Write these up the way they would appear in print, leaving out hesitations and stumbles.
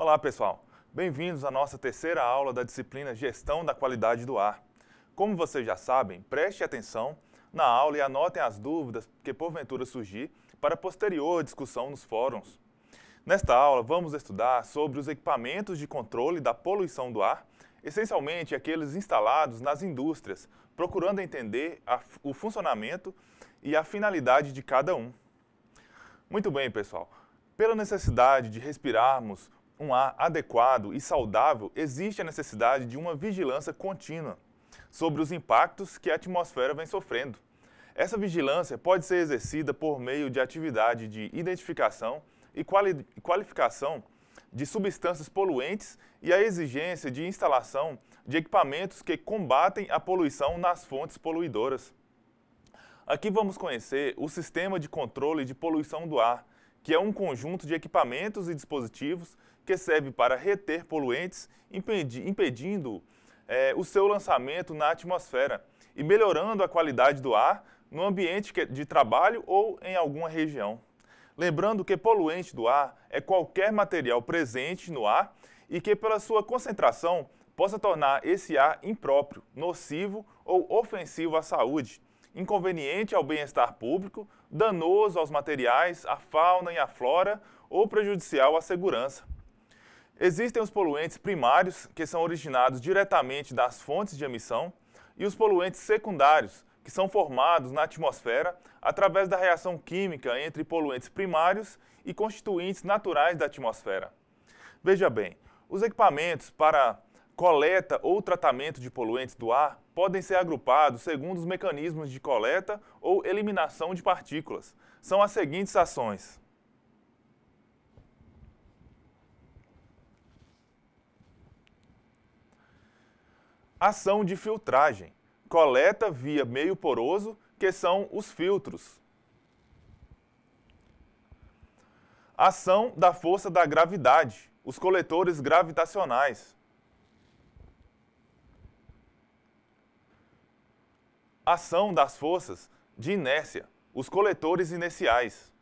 Olá, pessoal. Bem-vindos à nossa terceira aula da disciplina Gestão da Qualidade do Ar. Como vocês já sabem, preste atenção na aula e anotem as dúvidas que porventura surgir para posterior discussão nos fóruns. Nesta aula, vamos estudar sobre os equipamentos de controle da poluição do ar, essencialmente aqueles instalados nas indústrias, procurando entender o funcionamento e a finalidade de cada um. Muito bem, pessoal. Pela necessidade de respirarmos um ar adequado e saudável, existe a necessidade de uma vigilância contínua sobre os impactos que a atmosfera vem sofrendo. Essa vigilância pode ser exercida por meio de atividade de identificação e qualificação de substâncias poluentes e a exigência de instalação de equipamentos que combatem a poluição nas fontes poluidoras. Aqui vamos conhecer o Sistema de Controle de Poluição do Ar, que é um conjunto de equipamentos e dispositivos que serve para reter poluentes, impedindo o seu lançamento na atmosfera e melhorando a qualidade do ar no ambiente de trabalho ou em alguma região. Lembrando que poluente do ar é qualquer material presente no ar e que, pela sua concentração, possa tornar esse ar impróprio, nocivo ou ofensivo à saúde, inconveniente ao bem-estar público, danoso aos materiais, à fauna e à flora ou prejudicial à segurança. Existem os poluentes primários, que são originados diretamente das fontes de emissão, e os poluentes secundários, que são formados na atmosfera através da reação química entre poluentes primários e constituintes naturais da atmosfera. Veja bem, os equipamentos para coleta ou tratamento de poluentes do ar podem ser agrupados segundo os mecanismos de coleta ou eliminação de partículas. São as seguintes ações. Ação de filtragem. Coleta via meio poroso, que são os filtros. Ação da força da gravidade. Os coletores gravitacionais. Ação das forças de inércia, os coletores inerciais.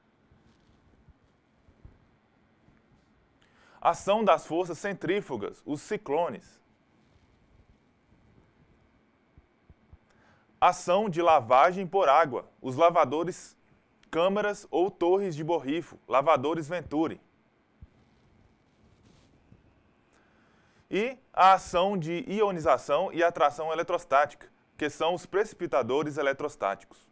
Ação das forças centrífugas, os ciclones. Ação de lavagem por água, os lavadores câmaras ou torres de borrifo, lavadores Venturi. E a ação de ionização e atração eletrostática, que são os precipitadores eletrostáticos.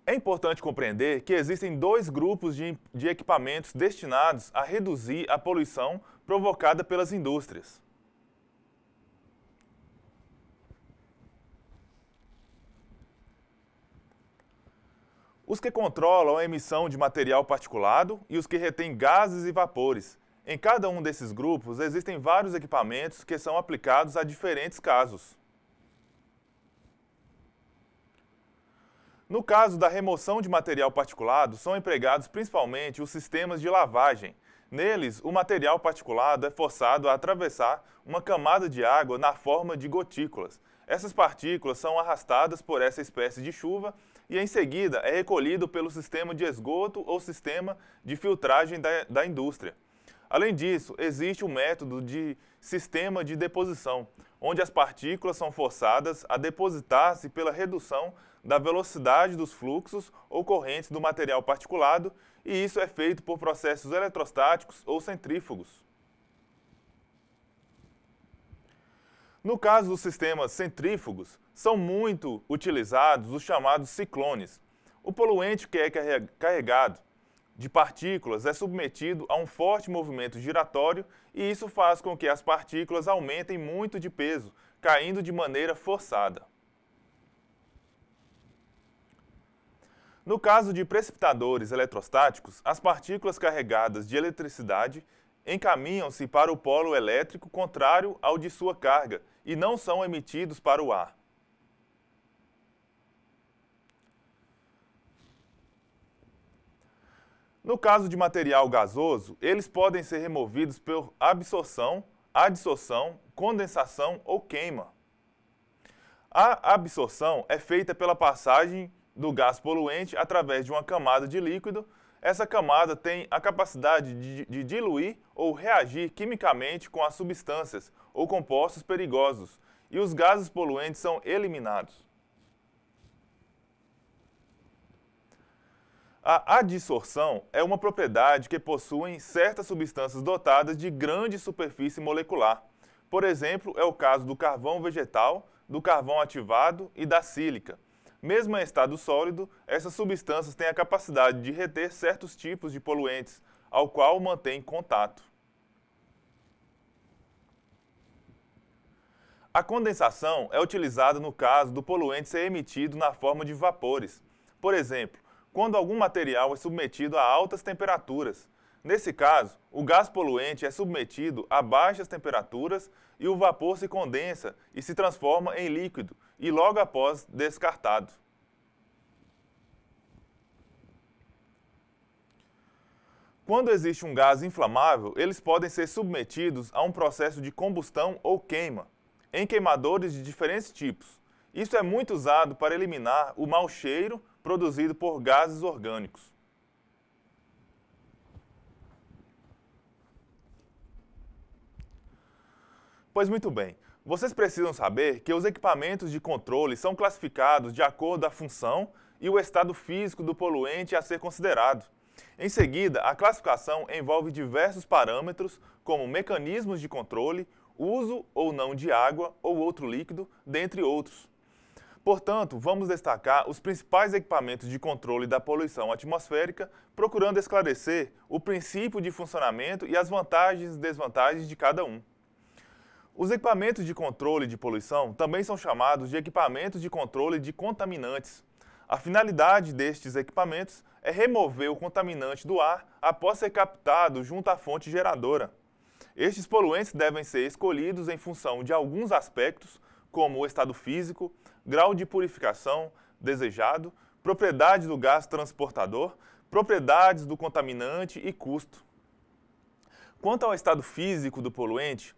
É importante compreender que existem dois grupos de equipamentos destinados a reduzir a poluição provocada pelas indústrias. Os que controlam a emissão de material particulado e os que retêm gases e vapores. Em cada um desses grupos, existem vários equipamentos que são aplicados a diferentes casos. No caso da remoção de material particulado, são empregados principalmente os sistemas de lavagem. Neles, o material particulado é forçado a atravessar uma camada de água na forma de gotículas. Essas partículas são arrastadas por essa espécie de chuva e, em seguida, é recolhido pelo sistema de esgoto ou sistema de filtragem da indústria. Além disso, existe um método de sistema de deposição, onde as partículas são forçadas a depositar-se pela redução da velocidade dos fluxos ou correntes do material particulado, e isso é feito por processos eletrostáticos ou centrífugos. No caso dos sistemas centrífugos, são muito utilizados os chamados ciclones. O poluente que é carregado de partículas é submetido a um forte movimento giratório e isso faz com que as partículas aumentem muito de peso, caindo de maneira forçada. No caso de precipitadores eletrostáticos, as partículas carregadas de eletricidade encaminham-se para o polo elétrico contrário ao de sua carga e não são emitidos para o ar. No caso de material gasoso, eles podem ser removidos por absorção, adsorção, condensação ou queima. A absorção é feita pela passagem do gás poluente através de uma camada de líquido. essa camada tem a capacidade de diluir ou reagir quimicamente com as substâncias ou compostos perigosos, e os gases poluentes são eliminados. A adsorção é uma propriedade que possuem certas substâncias dotadas de grande superfície molecular. Por exemplo, é o caso do carvão vegetal, do carvão ativado e da sílica. Mesmo em estado sólido, essas substâncias têm a capacidade de reter certos tipos de poluentes, ao qual mantém contato. A condensação é utilizada no caso do poluente ser emitido na forma de vapores. Por exemplo, quando algum material é submetido a altas temperaturas. Nesse caso, o gás poluente é submetido a baixas temperaturas e o vapor se condensa e se transforma em líquido, e logo após descartado. Quando existe um gás inflamável, eles podem ser submetidos a um processo de combustão ou queima, em queimadores de diferentes tipos. Isso é muito usado para eliminar o mau cheiro produzido por gases orgânicos. Pois muito bem, vocês precisam saber que os equipamentos de controle são classificados de acordo com a função e o estado físico do poluente a ser considerado. Em seguida, a classificação envolve diversos parâmetros, como mecanismos de controle, uso ou não de água ou outro líquido, dentre outros. Portanto, vamos destacar os principais equipamentos de controle da poluição atmosférica, procurando esclarecer o princípio de funcionamento e as vantagens e desvantagens de cada um. Os equipamentos de controle de poluição também são chamados de equipamentos de controle de contaminantes. A finalidade destes equipamentos é remover o contaminante do ar após ser captado junto à fonte geradora. Estes poluentes devem ser escolhidos em função de alguns aspectos, como o estado físico, grau de purificação desejado, propriedade do gás transportador, propriedades do contaminante e custo. Quanto ao estado físico do poluente,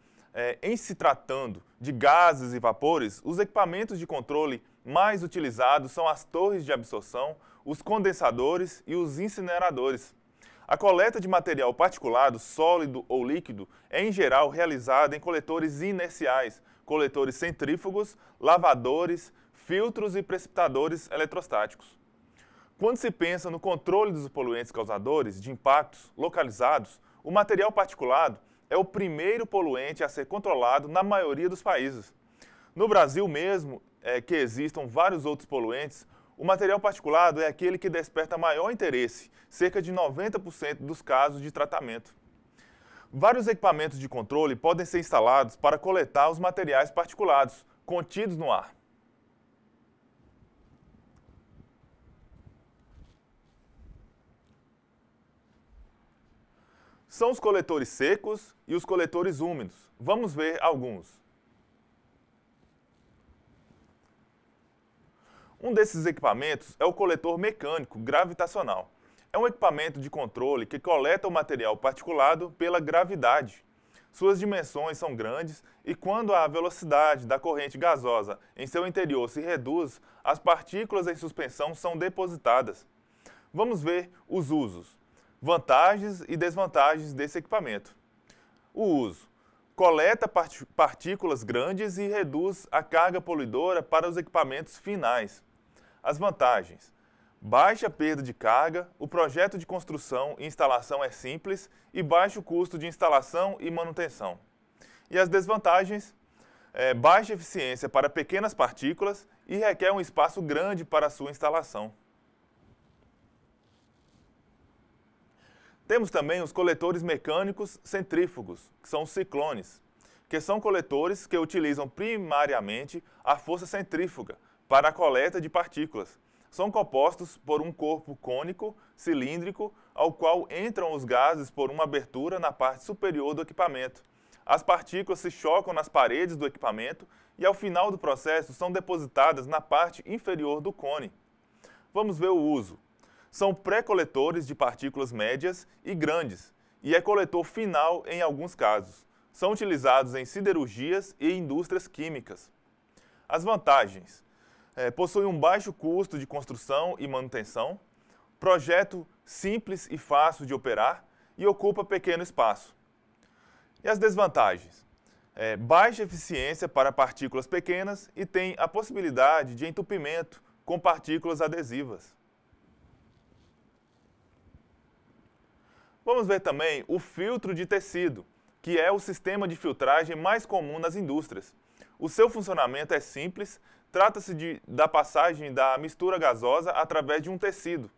em se tratando de gases e vapores, os equipamentos de controle mais utilizados são as torres de absorção, os condensadores e os incineradores. A coleta de material particulado, sólido ou líquido, é em geral realizada em coletores inerciais, coletores centrífugos, lavadores, filtros e precipitadores eletrostáticos. Quando se pensa no controle dos poluentes causadores de impactos localizados, o material particulado é o primeiro poluente a ser controlado na maioria dos países. No Brasil mesmo, que existam vários outros poluentes, o material particulado é aquele que desperta maior interesse, cerca de 90% dos casos de tratamento. Vários equipamentos de controle podem ser instalados para coletar os materiais particulados contidos no ar. São os coletores secos e os coletores úmidos. Vamos ver alguns. Um desses equipamentos é o coletor mecânico gravitacional. É um equipamento de controle que coleta o material particulado pela gravidade. Suas dimensões são grandes e quando a velocidade da corrente gasosa em seu interior se reduz, as partículas em suspensão são depositadas. Vamos ver os usos. Vantagens e desvantagens desse equipamento. O uso. Coleta partículas grandes e reduz a carga poluidora para os equipamentos finais. As vantagens. Baixa perda de carga, o projeto de construção e instalação é simples e baixo custo de instalação e manutenção. E as desvantagens. Baixa eficiência para pequenas partículas e requer um espaço grande para sua instalação. Temos também os coletores mecânicos centrífugos, que são os ciclones, que são coletores que utilizam primariamente a força centrífuga para a coleta de partículas. São compostos por um corpo cônico, cilíndrico, ao qual entram os gases por uma abertura na parte superior do equipamento. As partículas se chocam nas paredes do equipamento e, ao final do processo, são depositadas na parte inferior do cone. Vamos ver o uso. São pré-coletores de partículas médias e grandes, e é coletor final em alguns casos. São utilizados em siderurgias e indústrias químicas. As vantagens. Possuem um baixo custo de construção e manutenção, projeto simples e fácil de operar e ocupa pequeno espaço. E as desvantagens? Baixa eficiência para partículas pequenas e tem a possibilidade de entupimento com partículas adesivas. Vamos ver também o filtro de tecido, que é o sistema de filtragem mais comum nas indústrias. O seu funcionamento é simples, trata-se da passagem da mistura gasosa através de um tecido,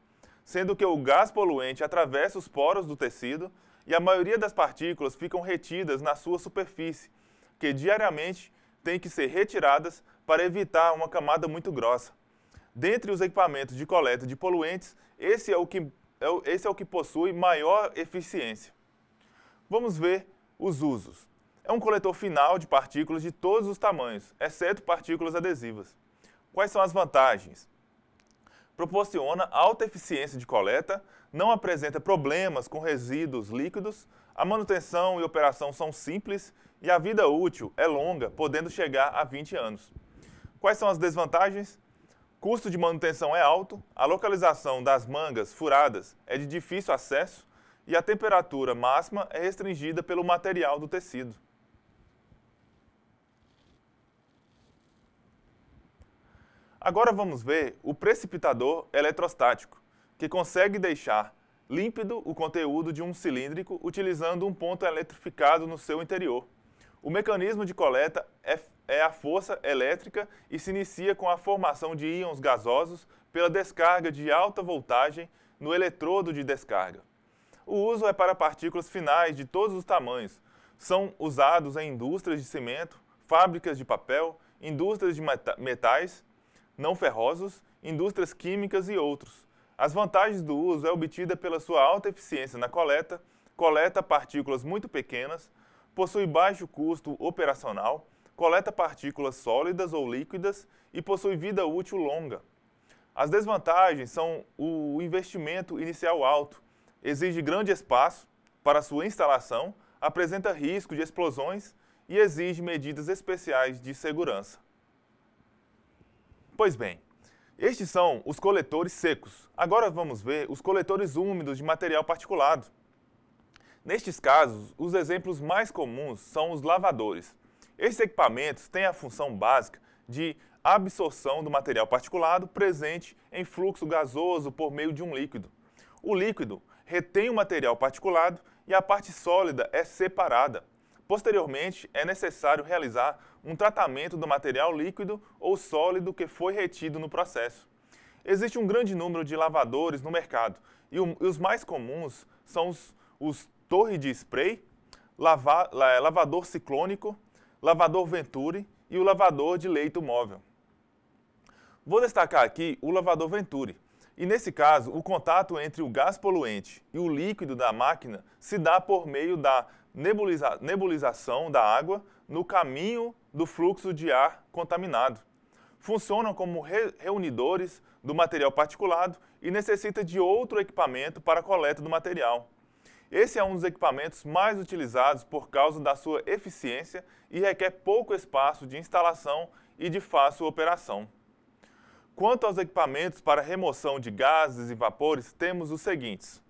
sendo que o gás poluente atravessa os poros do tecido e a maioria das partículas ficam retidas na sua superfície, que diariamente têm que ser retiradas para evitar uma camada muito grossa. Dentre os equipamentos de coleta de poluentes, esse é o que possui maior eficiência. Vamos ver os usos. É um coletor final de partículas de todos os tamanhos, exceto partículas adesivas. Quais são as vantagens? Proporciona alta eficiência de coleta, não apresenta problemas com resíduos líquidos, a manutenção e operação são simples e a vida útil é longa, podendo chegar a 20 anos. Quais são as desvantagens? Custo de manutenção é alto, a localização das mangas furadas é de difícil acesso e a temperatura máxima é restringida pelo material do tecido. Agora vamos ver o precipitador eletrostático, que consegue deixar límpido o conteúdo de um cilíndrico utilizando um ponto eletrificado no seu interior. O mecanismo de coleta é a força elétrica e se inicia com a formação de íons gasosos pela descarga de alta voltagem no eletrodo de descarga. O uso é para partículas finais de todos os tamanhos. São usados em indústrias de cimento, fábricas de papel, indústrias de metais não ferrosos, indústrias químicas e outros. As vantagens do uso é obtida pela sua alta eficiência na coleta, coleta partículas muito pequenas, possui baixo custo operacional, coleta partículas sólidas ou líquidas e possui vida útil longa. As desvantagens são o investimento inicial alto, exige grande espaço para sua instalação, apresenta risco de explosões e exige medidas especiais de segurança. Pois bem, estes são os coletores secos. Agora vamos ver os coletores úmidos de material particulado. Nestes casos, os exemplos mais comuns são os lavadores. Estes equipamentos têm a função básica de absorção do material particulado presente em fluxo gasoso por meio de um líquido. O líquido retém o material particulado e a parte sólida é separada. Posteriormente, é necessário realizar um tratamento do material líquido ou sólido que foi retido no processo. Existe um grande número de lavadores no mercado e os mais comuns são os torre de spray, lavador ciclônico, lavador Venturi e o lavador de leito móvel. Vou destacar aqui o lavador Venturi. E nesse caso, o contato entre o gás poluente e o líquido da máquina se dá por meio da nebulização da água no caminho do fluxo de ar contaminado. Funcionam como reunidores do material particulado e necessita de outro equipamento para a coleta do material. Esse é um dos equipamentos mais utilizados por causa da sua eficiência e requer pouco espaço de instalação e de fácil operação. Quanto aos equipamentos para remoção de gases e vapores, temos os seguintes.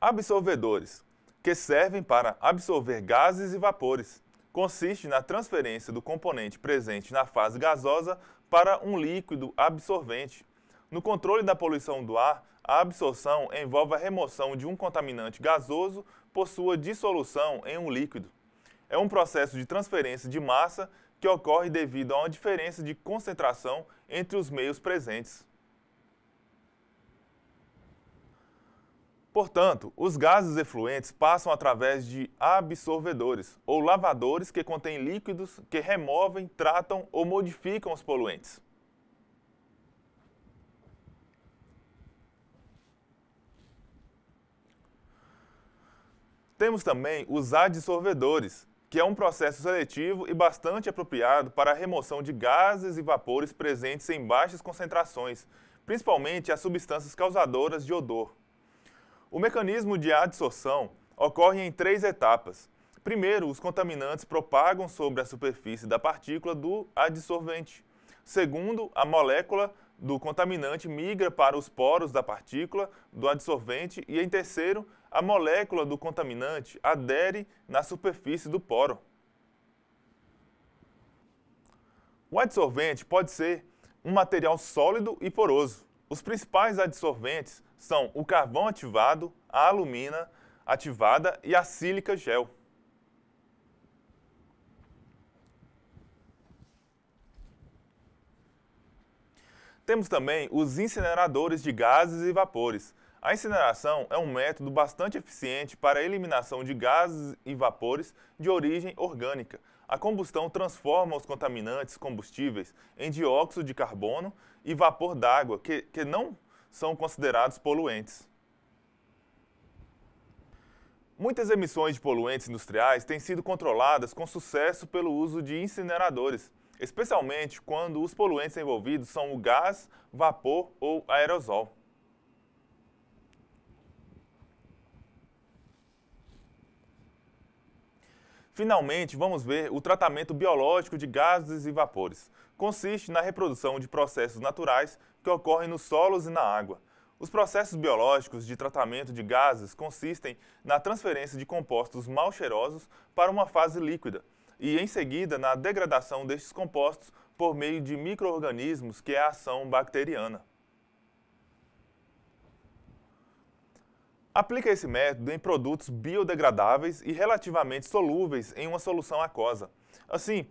Absorvedores, que servem para absorver gases e vapores. Consiste na transferência do componente presente na fase gasosa para um líquido absorvente. No controle da poluição do ar, a absorção envolve a remoção de um contaminante gasoso por sua dissolução em um líquido. É um processo de transferência de massa que ocorre devido a uma diferença de concentração entre os meios presentes. Portanto, os gases efluentes passam através de absorvedores, ou lavadores que contêm líquidos que removem, tratam ou modificam os poluentes. Temos também os adsorvedores, que é um processo seletivo e bastante apropriado para a remoção de gases e vapores presentes em baixas concentrações, principalmente as substâncias causadoras de odor. O mecanismo de adsorção ocorre em 3 etapas. Primeiro, os contaminantes propagam sobre a superfície da partícula do adsorvente. Segundo, a molécula do contaminante migra para os poros da partícula do adsorvente e, em terceiro, a molécula do contaminante adere na superfície do poro. O adsorvente pode ser um material sólido e poroso. Os principais adsorventes são o carvão ativado, a alumina ativada e a sílica gel. Temos também os incineradores de gases e vapores. A incineração é um método bastante eficiente para a eliminação de gases e vapores de origem orgânica. A combustão transforma os contaminantes combustíveis em dióxido de carbono e vapor d'água, que não são considerados poluentes. Muitas emissões de poluentes industriais têm sido controladas com sucesso pelo uso de incineradores, especialmente quando os poluentes envolvidos são o gás, vapor ou aerosol. Finalmente, vamos ver o tratamento biológico de gases e vapores. Consiste na reprodução de processos naturais que ocorrem nos solos e na água. Os processos biológicos de tratamento de gases consistem na transferência de compostos mal cheirosos para uma fase líquida e, em seguida, na degradação destes compostos por meio de micro-organismos, que é a ação bacteriana. Aplica esse método em produtos biodegradáveis e relativamente solúveis em uma solução aquosa. Assim,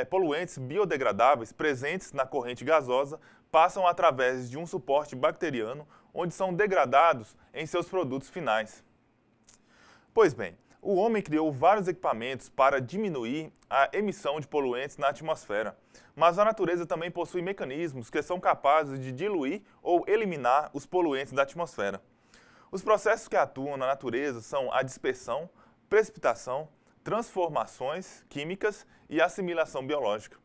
poluentes biodegradáveis presentes na corrente gasosa passam através de um suporte bacteriano, onde são degradados em seus produtos finais. Pois bem, o homem criou vários equipamentos para diminuir a emissão de poluentes na atmosfera, mas a natureza também possui mecanismos que são capazes de diluir ou eliminar os poluentes da atmosfera. Os processos que atuam na natureza são a dispersão, precipitação, transformações químicas e assimilação biológica.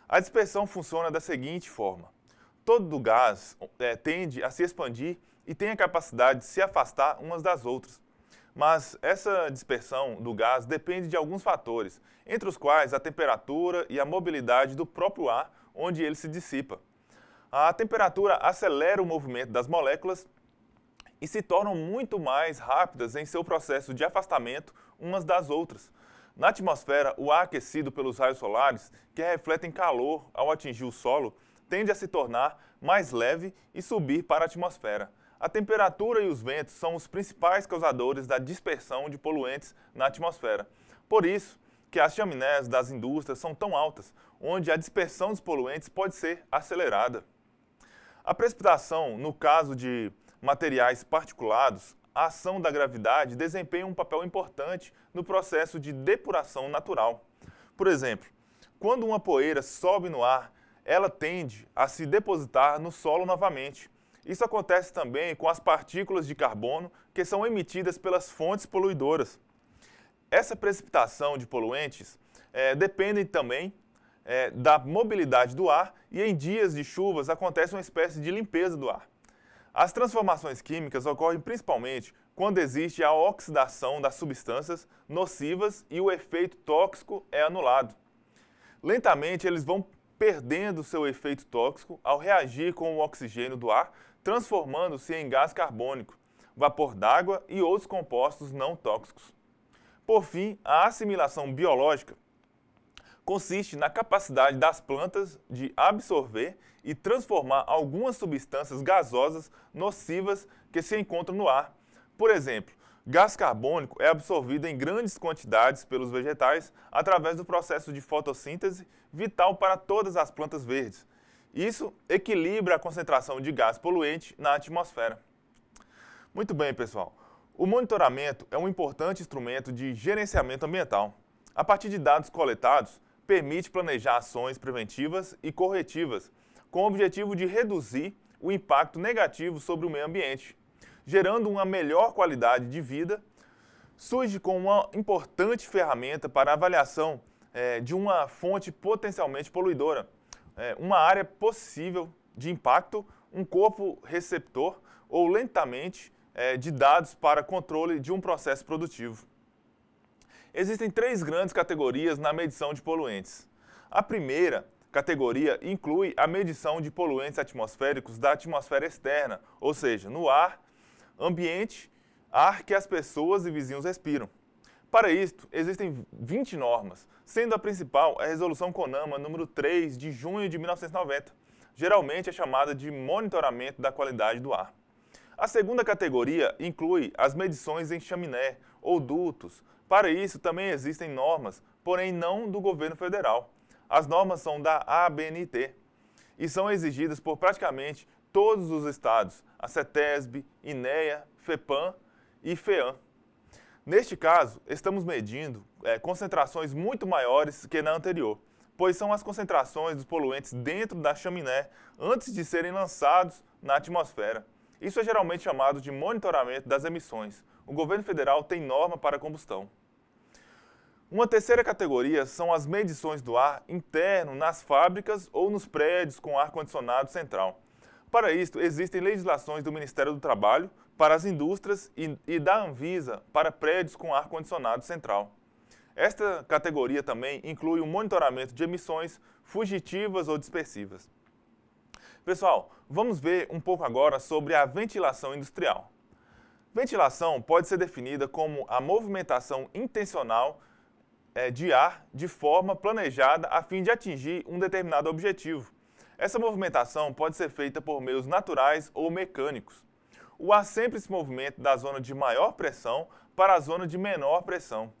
A dispersão funciona da seguinte forma: todo gás tende a se expandir e tem a capacidade de se afastar umas das outras. Mas essa dispersão do gás depende de alguns fatores, entre os quais a temperatura e a mobilidade do próprio ar onde ele se dissipa. A temperatura acelera o movimento das moléculas e se tornam muito mais rápidas em seu processo de afastamento umas das outras. Na atmosfera, o ar aquecido pelos raios solares, que refletem calor ao atingir o solo, tende a se tornar mais leve e subir para a atmosfera. A temperatura e os ventos são os principais causadores da dispersão de poluentes na atmosfera. Por isso que as chaminés das indústrias são tão altas, onde a dispersão dos poluentes pode ser acelerada. A precipitação, no caso de materiais particulados, a ação da gravidade desempenha um papel importante no processo de depuração natural. Por exemplo, quando uma poeira sobe no ar, ela tende a se depositar no solo novamente. Isso acontece também com as partículas de carbono que são emitidas pelas fontes poluidoras. Essa precipitação de poluentes depende também da mobilidade do ar e em dias de chuvas acontece uma espécie de limpeza do ar. As transformações químicas ocorrem principalmente quando existe a oxidação das substâncias nocivas e o efeito tóxico é anulado. Lentamente, eles vão perdendo seu efeito tóxico ao reagir com o oxigênio do ar, transformando-se em gás carbônico, vapor d'água e outros compostos não tóxicos. Por fim, a assimilação biológica consiste na capacidade das plantas de absorver e transformar algumas substâncias gasosas nocivas que se encontram no ar. Por exemplo, gás carbônico é absorvido em grandes quantidades pelos vegetais através do processo de fotossíntese, vital para todas as plantas verdes. Isso equilibra a concentração de gás poluente na atmosfera. Muito bem, pessoal. O monitoramento é um importante instrumento de gerenciamento ambiental. A partir de dados coletados, permite planejar ações preventivas e corretivas, com o objetivo de reduzir o impacto negativo sobre o meio ambiente, gerando uma melhor qualidade de vida. Surge como uma importante ferramenta para a avaliação de uma fonte potencialmente poluidora, uma área possível de impacto, um corpo receptor ou lentamente de dados para controle de um processo produtivo. Existem três grandes categorias na medição de poluentes. A primeira categoria inclui a medição de poluentes atmosféricos da atmosfera externa, ou seja, no ar, ambiente, ar que as pessoas e vizinhos respiram. Para isto, existem 20 normas, sendo a principal a Resolução CONAMA número 3 de junho de 1990. Geralmente é chamada de monitoramento da qualidade do ar. A segunda categoria inclui as medições em chaminé ou dutos. Para isso também existem normas, porém não do governo federal. As normas são da ABNT e são exigidas por praticamente todos os estados, a CETESB, INEA, FEPAM e FEAM. Neste caso, estamos medindo concentrações muito maiores que na anterior, pois são as concentrações dos poluentes dentro da chaminé antes de serem lançados na atmosfera. Isso é geralmente chamado de monitoramento das emissões. O governo federal tem norma para combustão. Uma terceira categoria são as medições do ar interno nas fábricas ou nos prédios com ar-condicionado central. Para isso, existem legislações do Ministério do Trabalho para as indústrias e da Anvisa para prédios com ar-condicionado central. Esta categoria também inclui o monitoramento de emissões fugitivas ou dispersivas. Pessoal, vamos ver um pouco agora sobre a ventilação industrial. Ventilação pode ser definida como a movimentação intencional de ar de forma planejada a fim de atingir um determinado objetivo. Essa movimentação pode ser feita por meios naturais ou mecânicos. O ar sempre se movimenta da zona de maior pressão para a zona de menor pressão.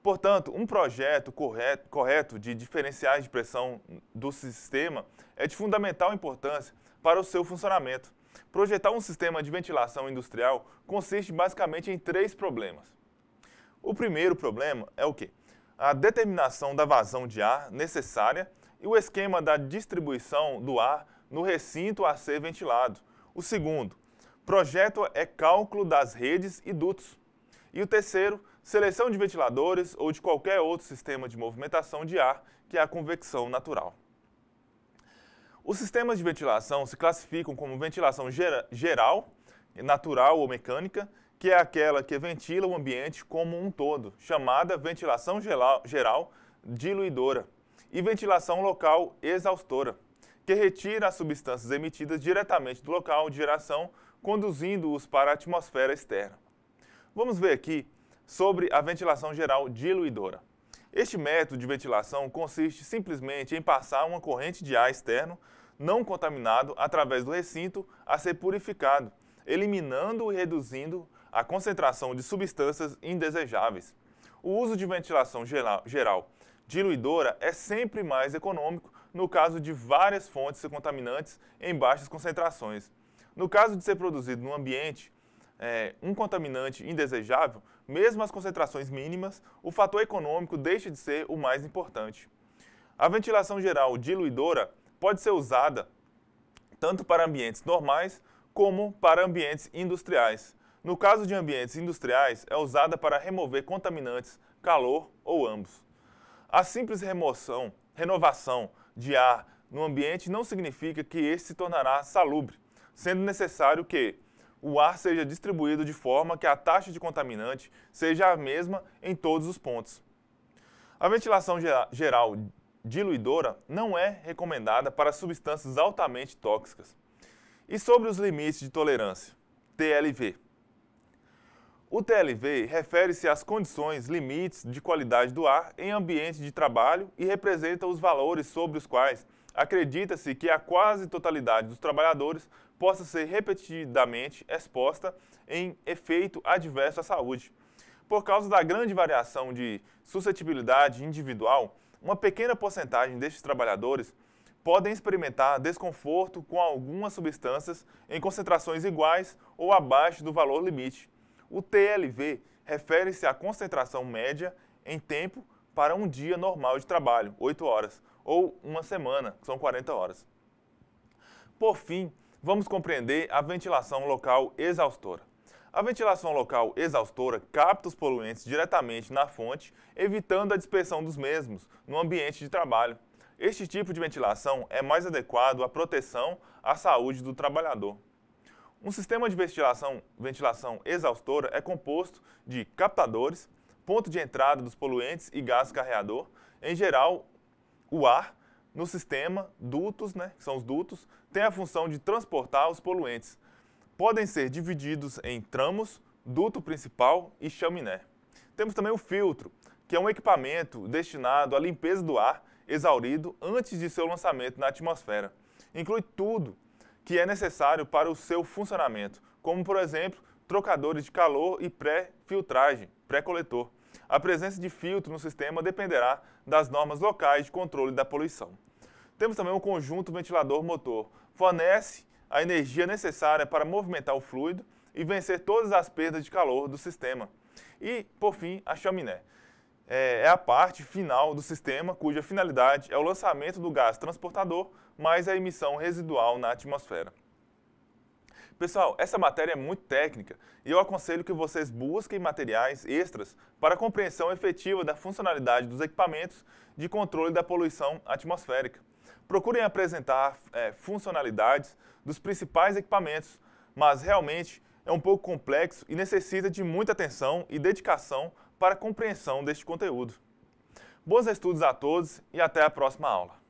Portanto, um projeto correto de diferenciais de pressão do sistema é de fundamental importância para o seu funcionamento. Projetar um sistema de ventilação industrial consiste basicamente em três problemas. O primeiro problema é o quê? A determinação da vazão de ar necessária e o esquema da distribuição do ar no recinto a ser ventilado. O segundo, projeto é cálculo das redes e dutos. E o terceiro, seleção de ventiladores ou de qualquer outro sistema de movimentação de ar, que é a convecção natural. Os sistemas de ventilação se classificam como ventilação geral, natural ou mecânica, que é aquela que ventila o ambiente como um todo, chamada ventilação geral diluidora, e ventilação local exaustora, que retira as substâncias emitidas diretamente do local de geração, conduzindo-os para a atmosfera externa. Vamos ver aqui sobre a ventilação geral diluidora. Este método de ventilação consiste simplesmente em passar uma corrente de ar externo não contaminado através do recinto a ser purificado, eliminando e reduzindo a concentração de substâncias indesejáveis. O uso de ventilação geral diluidora é sempre mais econômico no caso de várias fontes contaminantes em baixas concentrações. No caso de ser produzido no ambiente um contaminante indesejável, mesmo as concentrações mínimas, o fator econômico deixa de ser o mais importante. A ventilação geral diluidora pode ser usada tanto para ambientes normais como para ambientes industriais. No caso de ambientes industriais, é usada para remover contaminantes, calor ou ambos. A simples renovação de ar no ambiente não significa que este se tornará salubre, sendo necessário que o ar seja distribuído de forma que a taxa de contaminante seja a mesma em todos os pontos. A ventilação geral diluidora não é recomendada para substâncias altamente tóxicas. E sobre os limites de tolerância, TLV. O TLV refere-se às condições limites de qualidade do ar em ambiente de trabalho e representa os valores sobre os quais acredita-se que a quase totalidade dos trabalhadores possa ser repetidamente exposta em efeito adverso à saúde. Por causa da grande variação de suscetibilidade individual, uma pequena porcentagem destes trabalhadores podem experimentar desconforto com algumas substâncias em concentrações iguais ou abaixo do valor limite. O TLV refere-se à concentração média em tempo para um dia normal de trabalho, 8 horas, ou uma semana, que são 40 horas. Por fim, vamos compreender a ventilação local exaustora. A ventilação local exaustora capta os poluentes diretamente na fonte, evitando a dispersão dos mesmos no ambiente de trabalho. Este tipo de ventilação é mais adequado à proteção à saúde do trabalhador. Um sistema de ventilação exaustora é composto de captadores, ponto de entrada dos poluentes e gás carreador. Em geral, o ar no sistema, dutos, que são os dutos, tem a função de transportar os poluentes. Podem ser divididos em tramos, duto principal e chaminé. Temos também o filtro, que é um equipamento destinado à limpeza do ar exaurido antes de seu lançamento na atmosfera. Inclui tudo que é necessário para o seu funcionamento, como, por exemplo, trocadores de calor e pré-filtragem, pré-coletor. A presença de filtro no sistema dependerá das normas locais de controle da poluição. Temos também um conjunto ventilador motor. Fornece a energia necessária para movimentar o fluido e vencer todas as perdas de calor do sistema. E, por fim, a chaminé. É a parte final do sistema cuja finalidade é o lançamento do gás transportador mais a emissão residual na atmosfera. Pessoal, essa matéria é muito técnica e eu aconselho que vocês busquem materiais extras para a compreensão efetiva da funcionalidade dos equipamentos de controle da poluição atmosférica. Procurem apresentar funcionalidades dos principais equipamentos, mas realmente é um pouco complexo e necessita de muita atenção e dedicação para a compreensão deste conteúdo. Bons estudos a todos e até a próxima aula.